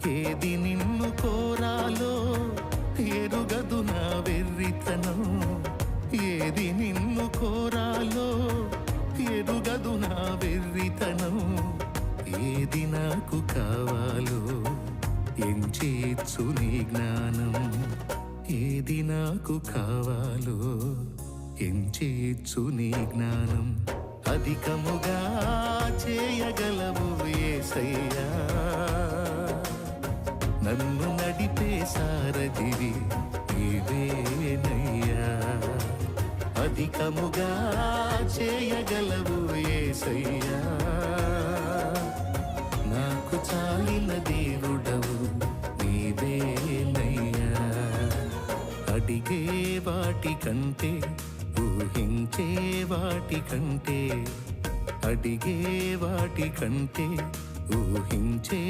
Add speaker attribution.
Speaker 1: ఏది నిన్ను కోరాలో ఎరుగదు నా వెర్రితనం. ఏది నిన్ను కోరాలో ఎరుగదు నా వెర్రితనం. ఏది నాకు కావాలో ఎంచేచ్చు నీ జ్ఞానం. ఏది నాకు కావాలో ఎంచేచ్చు నీ జ్ఞానం. అధికముగా చేయగలవు యేసయ్యా, నన్ను నడిపే సారథివి నీవేనయ్యా. అధికముగా చేయగలవు యేసయ్యా, నాకు చాలిన దేవుడవు నీవేనయ్యా. అడిగే వాటి కంటే ఊహించే వాటి కంటే, అడిగే వాటి కంటే ఊహించే